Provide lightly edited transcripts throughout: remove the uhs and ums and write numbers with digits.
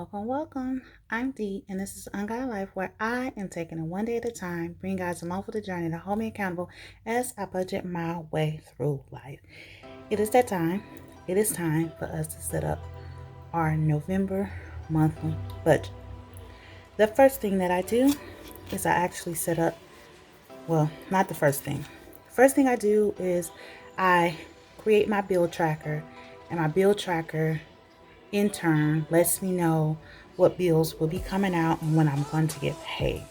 Welcome. I'm Dee, and this is Unguided Life, where I am taking it one day at a time, bringing guys along for the journey to hold me accountable as I budget my way through life. It is that time. It is time for us to set up our November monthly budget. The first thing that I do is I actually set up, well, not the first thing. First thing I do is I create my bill tracker, and my bill tracker in turn lets me know what bills will be coming out and when I'm going to get paid.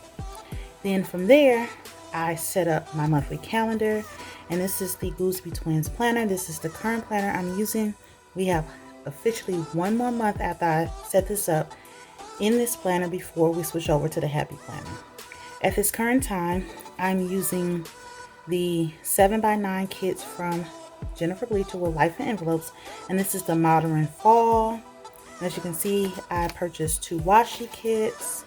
Then from there, I set up my monthly calendar, and this is the Gooseby Twins planner. This is the current planner I'm using. We have officially one more month after I set this up in this planner before we switch over to the Happy Planner. At this current time, I'm using the 7x9 kits from Jennifer Bleacher with Life in Envelopes, and this is the Modern Fall. As you can see, I purchased 2 washi kits.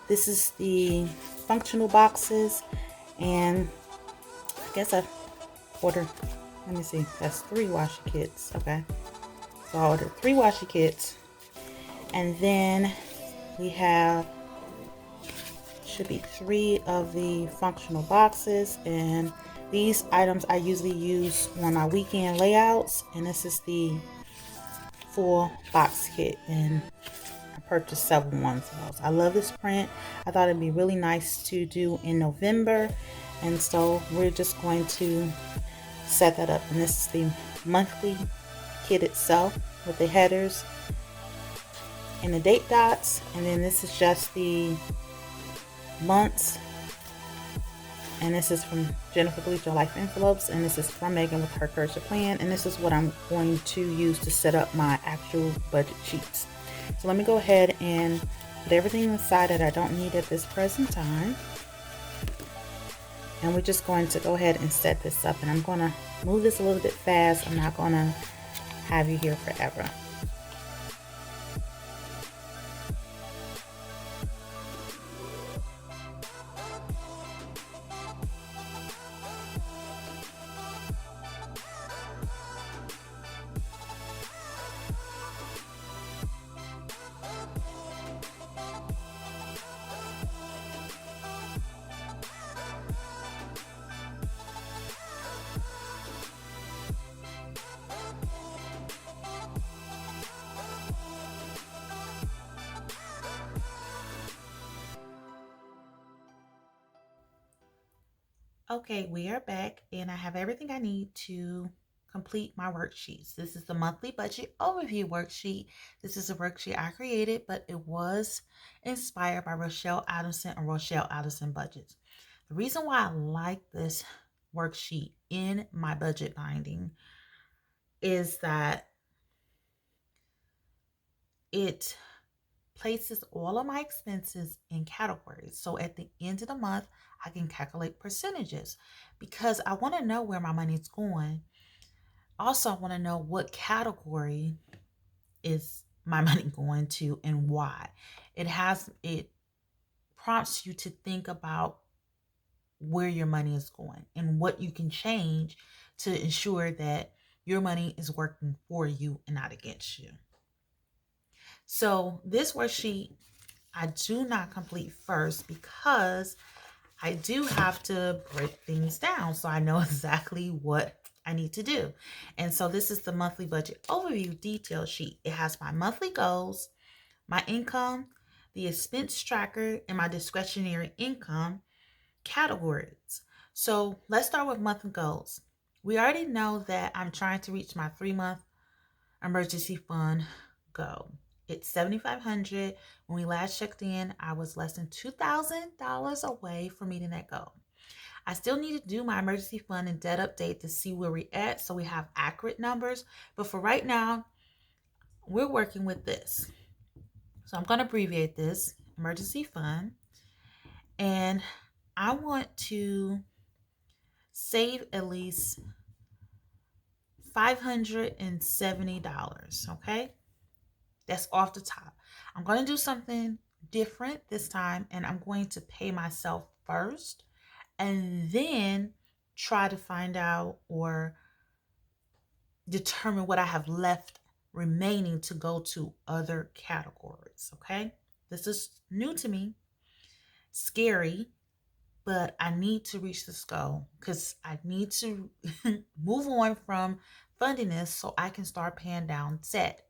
This is the functional boxes, and I guess I ordered, let me see, that's 3 washi kits. Okay, so I ordered 3 washi kits, and then we have, should be 3 of the functional boxes, and these items I usually use on my weekend layouts, and this is the full box kit, and I purchased several ones of those. I love this print. I thought it'd be really nice to do in November, and so we're just going to set that up. And this is the monthly kit itself with the headers and the date dots, and then this is just the months, and this is from Jennifer Bleacher Life Envelopes, and this is from Megan with her Cursor Plan, and this is what I'm going to use to set up my actual budget sheets. So let me go ahead and put everything aside that I don't need at this present time, and we're just going to go ahead and set this up, and I'm going to move this a little bit fast. I'm not going to have you here forever. Okay, we are back, and I have everything I need to complete my worksheets. This is the monthly budget overview worksheet. This is a worksheet I created, but it was inspired by Rochelle Addison and Rochelle Addison Budgets. The reason why I like this worksheet in my budget binding is that it places all of my expenses in categories. So at the end of the month, I can calculate percentages because I want to know where my money is going. Also, I want to know what category is my money going to and why. It prompts you to think about where your money is going and what you can change to ensure that your money is working for you and not against you. So this worksheet I do not complete first because I do have to break things down so I know exactly what I need to do. And so this is the monthly budget overview detail sheet. It has my monthly goals, my income, the expense tracker, and my discretionary income categories. So let's start with monthly goals. We already know that I'm trying to reach my 3-month emergency fund goal. It's $7,500. When we last checked in, I was less than $2,000 away from meeting that goal. I still need to do my emergency fund and debt update to see where we're at so we have accurate numbers. But for right now, we're working with this. So I'm going to abbreviate this, emergency fund. And I want to save at least $570, okay? That's off the top. I'm going to do something different this time, and I'm going to pay myself first and then try to find out or determine what I have left remaining to go to other categories. Okay, this is new to me, scary, but I need to reach this goal because I need to move on from funding this so I can start paying down debt.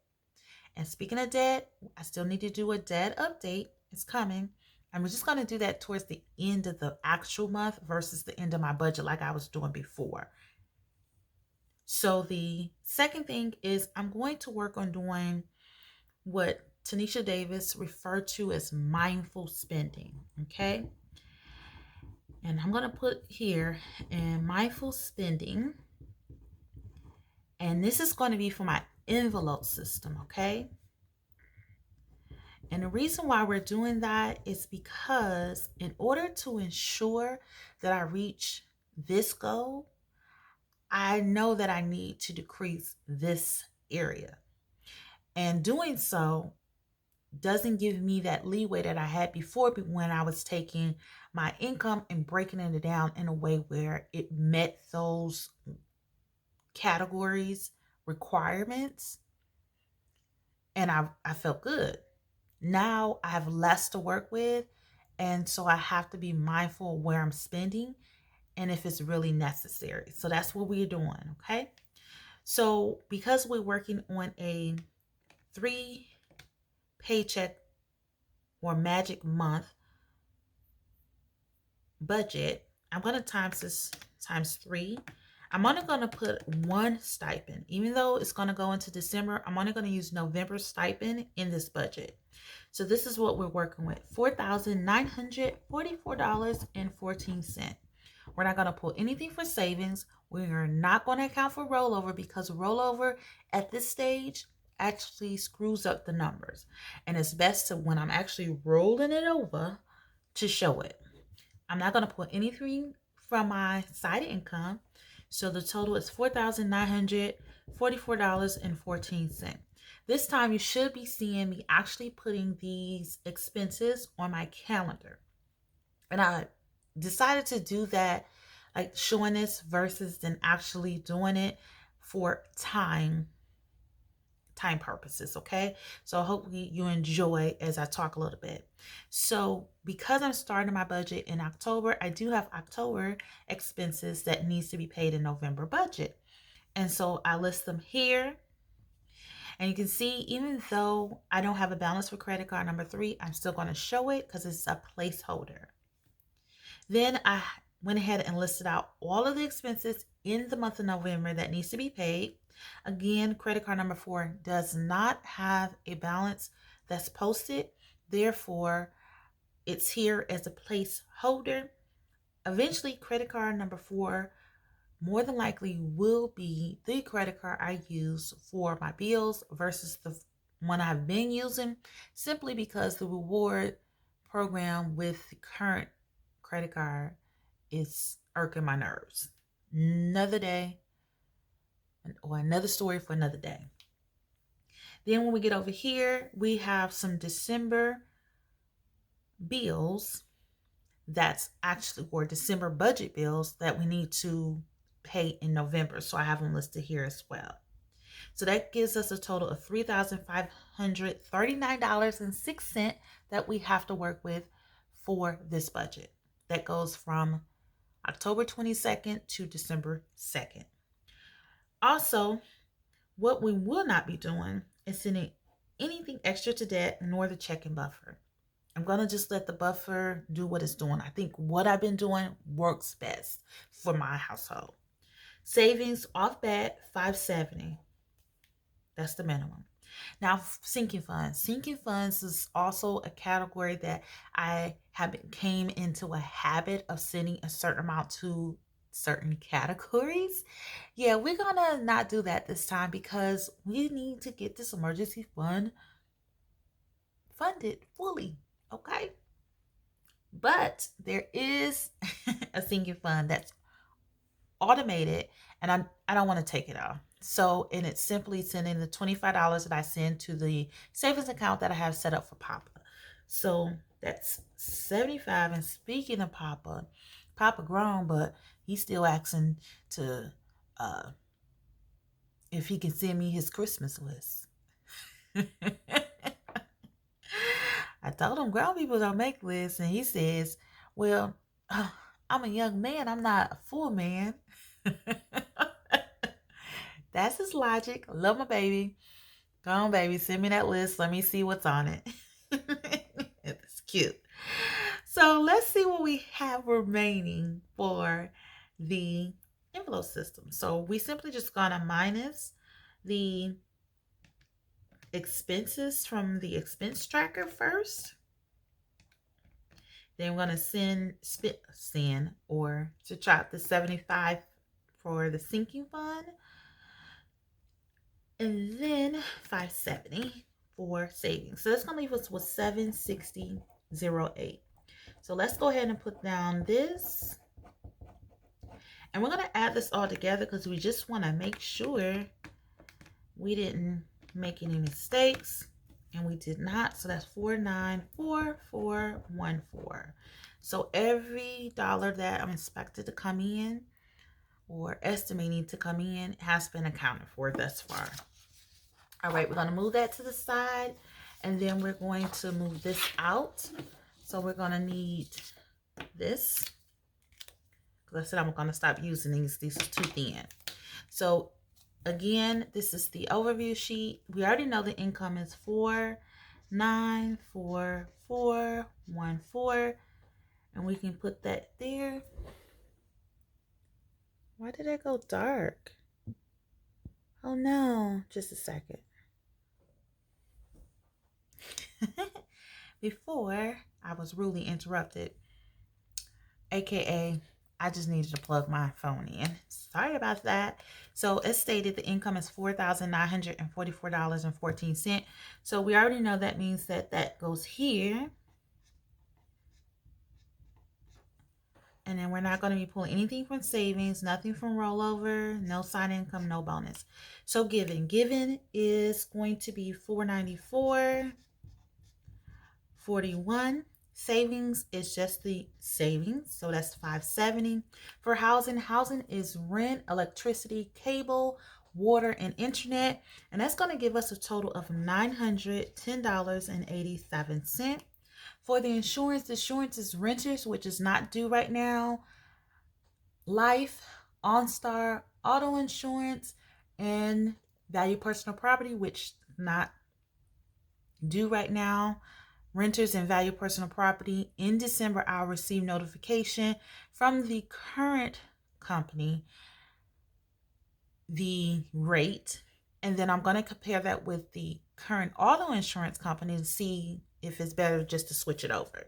And speaking of debt, I still need to do a debt update. It's coming. I'm just going to do that towards the end of the actual month versus the end of my budget like I was doing before. So the second thing is I'm going to work on doing what Tanisha Davis referred to as mindful spending. Okay. And I'm going to put here in mindful spending. And this is going to be for my envelope system. Okay. And the reason why we're doing that is because in order to ensure that I reach this goal, I know that I need to decrease this area. And doing so doesn't give me that leeway that I had before when I was taking my income and breaking it down in a way where it met those categories requirements, and I felt good. Now I have less to work with, and so I have to be mindful of where I'm spending and if it's really necessary. So that's what we're doing. Okay, so because we're working on a 3 paycheck or magic month budget, I'm going to times this times 3. I'm only going to put one stipend. Even though it's going to go into December, I'm only going to use November stipend in this budget. So this is what we're working with, $4,944.14. We're not going to pull anything for savings. We are not going to account for rollover because rollover at this stage actually screws up the numbers. And it's best to, when I'm actually rolling it over, to show it. I'm not going to pull anything from my side income. So the total is $4,944.14. This time you should be seeing me actually putting these expenses on my calendar. And I decided to do that, like showing this versus than actually doing it for time purposes. Okay, so hopefully you enjoy as I talk a little bit. So because I'm starting my budget in October, I do have October expenses that needs to be paid in November budget, and so I list them here. And you can see, even though I don't have a balance for credit card number 3, I'm still going to show it because it's a placeholder. Then I went ahead and listed out all of the expenses in the month of November that needs to be paid. Again, credit card number 4 does not have a balance that's posted. Therefore, it's here as a placeholder. Eventually, credit card number 4 more than likely will be the credit card I use for my bills versus the one I've been using, simply because the reward program with the current credit card is irking my nerves. Another day, or another story for another day. Then when we get over here, we have some December bills that's actually, or December budget bills that we need to pay in November. So I have them listed here as well. So that gives us a total of $3,539.06 that we have to work with for this budget. That goes from October 22nd to December 2nd. Also, what we will not be doing is sending anything extra to debt nor the checking buffer. I'm going to just let the buffer do what it's doing. I think what I've been doing works best for my household. Savings off bat, $570. That's the minimum. Now, sinking funds. Sinking funds is also a category that I came into a habit of sending a certain amount to certain categories. Yeah, we're gonna not do that this time because we need to get this emergency fund funded fully. Okay, but there is a sinking fund that's automated, and I don't want to take it off. So, and it's simply sending the $25 that I send to the savings account that I have set up for Papa. So that's 75. And speaking of Papa grown, but he's still asking to if he can send me his Christmas list. I told him grown people don't make lists, and he says, well, I'm a young man, I'm not a full man. That's his logic. Love my baby. Go on, baby, send me that list. Let me see what's on it. It's cute. So let's see what we have remaining for the envelope system. So we simply just gonna minus the expenses from the expense tracker first. Then we're gonna send or subtract the 75 for the sinking fund, and then 570 for savings. So that's gonna leave us with 760.08. So let's go ahead and put down this, and we're gonna add this all together because we just want to make sure we didn't make any mistakes, and we did not. So that's 494414. So every dollar that I'm expected to come in or estimating to come in has been accounted for thus far. All right, we're going to move that to the side, and then we're going to move this out. So we're going to need this, because I said I'm going to stop using these. These are too thin. So again, this is the overview sheet. We already know the income is 494414, and we can put that there. Why did that go dark? Oh no, just a second. Before I was rudely interrupted, aka I just needed to plug my phone in. Sorry about that. So as stated, the income is $4,944.14. So we already know that means that that goes here. And then we're not going to be pulling anything from savings, nothing from rollover, no side income, no bonus. So given is going to be $494.41. Savings is just the savings, so that's $570. For housing is rent, electricity, cable, water, and internet, and that's going to give us a total of $910.87. For the insurance is renters, which is not due right now, life, OnStar, auto insurance, and value personal property, which not due right now. Renters and value personal property. In December, I'll receive notification from the current company, the rate, and then I'm going to compare that with the current auto insurance company to see if it's better just to switch it over.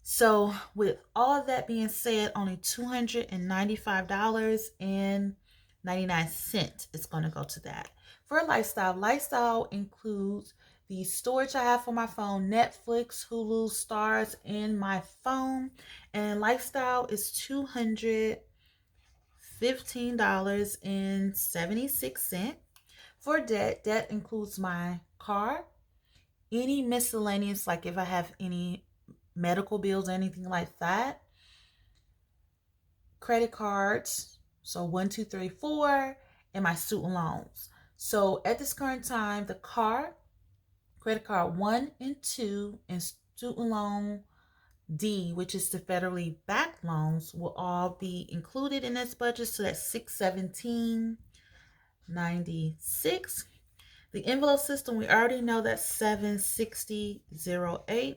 So with all of that being said, only $295.99 is going to go to that. For lifestyle includes the storage I have for my phone, Netflix, Hulu, Stars, and my phone. And lifestyle is $215.76. For debt includes my car, any miscellaneous, like if I have any medical bills or anything like that, credit cards, so 1, 2, 3, 4, and my student loans. So at this current time, the credit card 1 and 2, and student loan D, which is the federally backed loans, will all be included in this budget. So that's $617.96. The envelope system, we already know that's $760.08.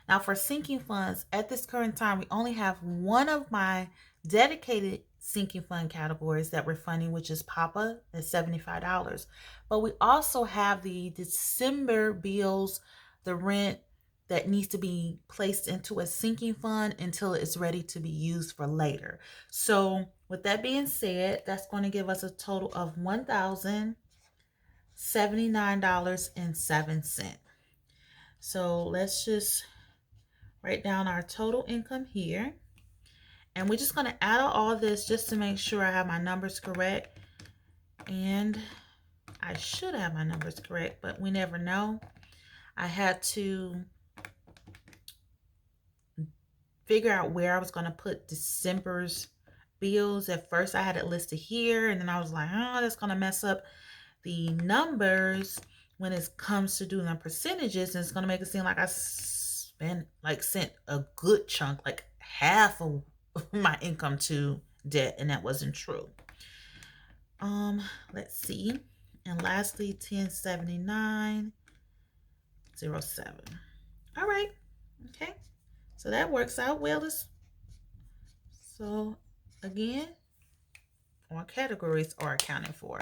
Now for sinking funds, at this current time, we only have one of my dedicated sinking fund categories that we're funding, which is Papa at $75. But we also have the December bills, the rent that needs to be placed into a sinking fund until it's ready to be used for later. So with that being said, that's going to give us a total of $1,079.07. So let's just write down our total income here. And we're just going to add all this just to make sure I have my numbers correct. And I should have my numbers correct, but we never know. I had to figure out where I was going to put December's bills. At first I had it listed here, and then I was like, oh, that's going to mess up the numbers. when it comes to doing the percentages, it's going to make it seem like I sent a good chunk, like half of my income to debt, and that wasn't true. Let's see. And lastly, 1079.07. All right. Okay. So that works out well. So again, our categories are accounted for.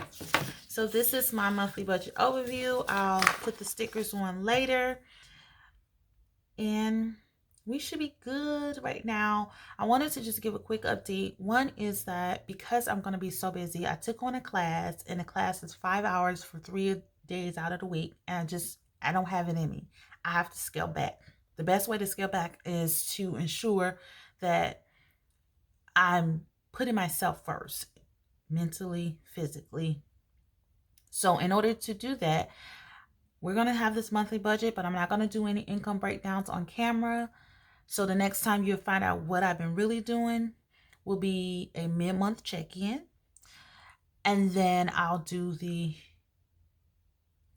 So this is my monthly budget overview. I'll put the stickers on later. And we should be good right now. I wanted to just give a quick update. One is that because I'm going to be so busy, I took on a class, and the class is 5 hours for 3 days out of the week. And I don't have it in me. I have to scale back. The best way to scale back is to ensure that I'm putting myself first, mentally, physically. So in order to do that, we're going to have this monthly budget, but I'm not going to do any income breakdowns on camera. So the next time you'll find out what I've been really doing will be a mid-month check-in. And then I'll do the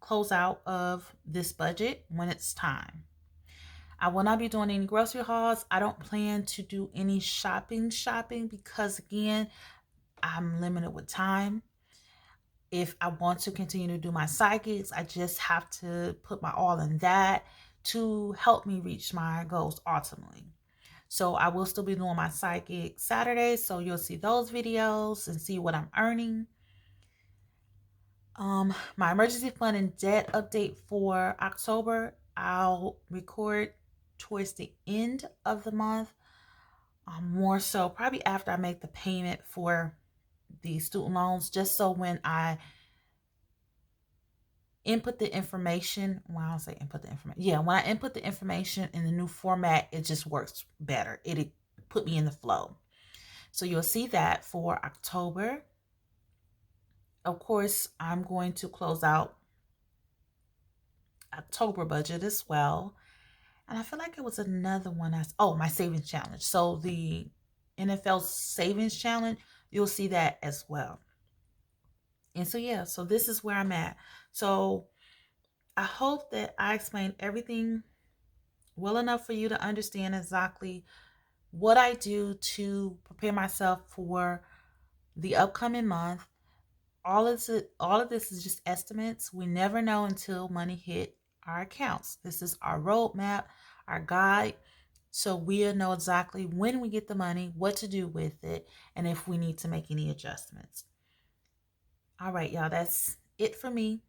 closeout of this budget when it's time. I will not be doing any grocery hauls. I don't plan to do any shopping because, again, I'm limited with time. If I want to continue to do my psychics, I just have to put my all in that to help me reach my goals ultimately. So I will still be doing my psychic Saturdays, so you'll see those videos and see what I'm earning. My emergency fund and debt update for October, I'll record towards the end of the month. More so probably after I make the payment for the student loans, just so when I input the information, when I input the information in the new format, it just works better. It put me in the flow. So you'll see that for October. Of course, I'm going to close out October budget as well. And I feel like it was another one. My savings challenge. So the NFL savings challenge, you'll see that as well. And so, yeah, so this is where I'm at. So I hope that I explained everything well enough for you to understand exactly what I do to prepare myself for the upcoming month. All of this is just estimates. We never know until money hit our accounts. This is our roadmap, our guide. So we'll know exactly when we get the money, what to do with it, and if we need to make any adjustments. All right, y'all, that's it for me.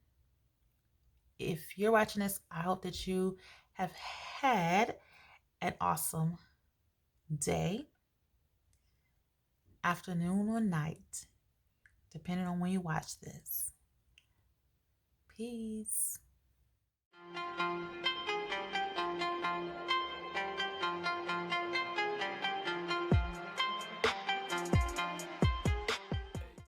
If you're watching this, I hope that you have had an awesome day, afternoon, or night, depending on when you watch this. Peace.